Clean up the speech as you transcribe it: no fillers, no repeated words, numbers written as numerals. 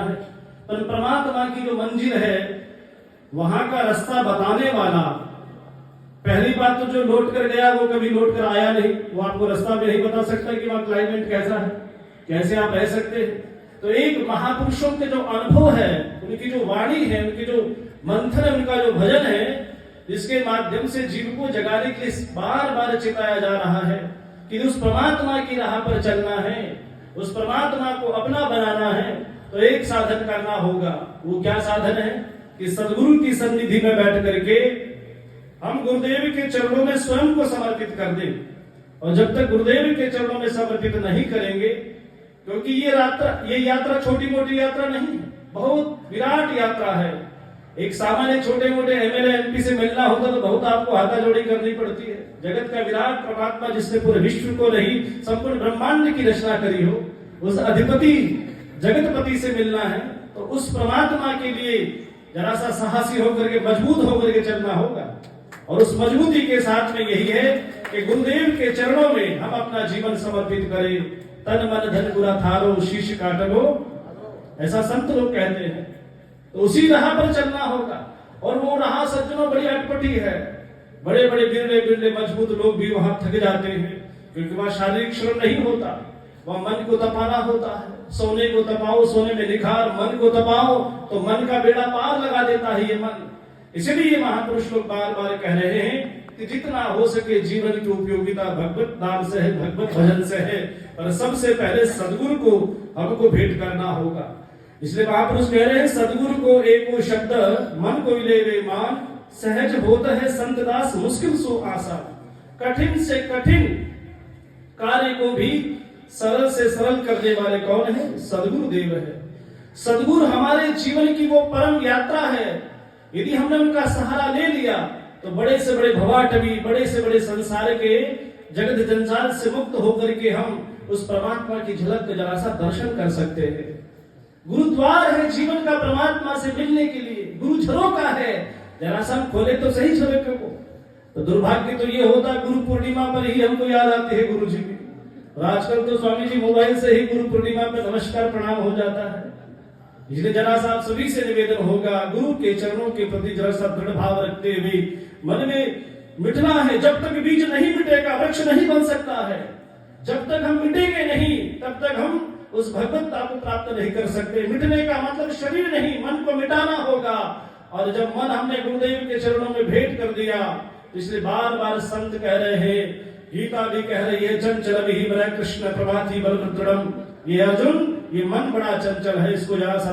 है। पर परमात्मा की जो मंजिल है, वहां का रास्ता बताने वाला, पहली बात तो जो लौट कर गया वो कभी लौट कर आया नहीं, वो आपको रास्ता भी नहीं बता सकता कि वहां क्लाइमेट कैसा है, कैसे आप रह सकते हैं। तो एक महापुरुषों के जो अनुभव है, उनकी जो वाणी है, उनकी जो मंथन है, उनका जो भजन है, जिसके माध्यम से जीव को जगाने के लिए बार बार चिताया जा रहा है कि उस परमात्मा की राह पर चलना है, उस परमात्मा को अपना बनाना है, तो एक साधन करना होगा। वो क्या साधन है कि सदगुरु की सन्निधि में बैठ करके हम गुरुदेव के चरणों में स्वयं को समर्पित कर दें। और जब तक गुरुदेव के चरणों में समर्पित नहीं करेंगे, क्योंकि ये यात्रा छोटी मोटी यात्रा नहीं है, बहुत विराट यात्रा है। एक सामान्य छोटे मोटे एमएलए एमपी से मिलना होता तो बहुत आपको हाथाजोड़ी करनी पड़ती है। जगत का विराट परमात्मा, जिसने पूरे विश्व को नहीं संपूर्ण ब्रह्मांड की रचना करी हो, उस अधिपति जगतपति से मिलना है, तो उस परमात्मा के लिए जरा सा साहसी होकर के, मजबूत होकर के चलना होगा। और उस मजबूती के साथ में यही है कि गुरुदेव के चरणों में हम अपना जीवन समर्पित करें। तन मन धन गुरा थारो शीश काटगो, ऐसा संत लोग कहते हैं। तो उसी राह पर चलना होगा। और वो राह सज्जनों बड़ी अटपटी है। बड़े बड़े बिरले बिरले मजबूत लोग भी वहां थक जाते हैं, क्योंकि वहां शारीरिक श्रम नहीं होता, वहां मन को तपाना होता है। सोने को तपाओ, सोने में निखार, मन को तपाओ तो मन का बेड़ा पार लगा देता है ये मन। इसलिए महापुरुष लोग बार बार कह रहे हैं कि जितना हो सके जीवन की उपयोगिता भगवत नाम से है, भगवत भजन से है, और सबसे पहले सदगुरु को हमको भेंट करना होगा। इसलिए महापुरुष कह रहे हैं, सदगुरु को एको शब्द मन को ले वे मान, सहज होता है संत दास मुश्किल सो आसा, कठिन से कठिन कार्य को भी सरल से सरल करने वाले कौन है? सदगुरु देव है। सदगुरु हमारे जीवन की वो परम यात्रा है। यदि हमने उनका सहारा ले लिया तो बड़े से बड़े भवाटवी, बड़े से बड़े संसार के जगत जंजाल से मुक्त होकर के हम उस परमात्मा की झलक का जरा सा दर्शन कर सकते हैं। गुरुद्वार है जीवन का परमात्मा से मिलने के लिए, गुरु झरोका है, जरा सा खोले तो सही झरोके को। तो दुर्भाग्य तो ये होता, गुरु पूर्णिमा पर ही हमको याद आती है गुरु जी की। और आजकल तो स्वामी जी मोबाइल से ही गुरु पूर्णिमा पर नमस्कार प्रणाम हो जाता है। इसलिए जरा सा आप सभी से निवेदन होगा, गुरु के चरणों के प्रति जरा सा दृढ़ भाव रखते हुए मन में मिटना है। जब तक बीज नहीं मिटेगा वृक्ष नहीं बन सकता है। जब तक हम मिटेंगे नहीं, तब तक हम उस भगवत्ता को प्राप्त नहीं कर सकते। मिटने का मतलब शरीर नहीं, मन को मिटाना होगा। और जब मन हमने गुरुदेव के चरणों में भेंट कर दिया, इसलिए बार बार संत कह रहे हैं, गीता भी कह रही है, चंचल ही कृष्ण प्रभाति बल दृढ़म। ये अर्जुन, ये मन बड़ा चंचल है, इसको जरा सा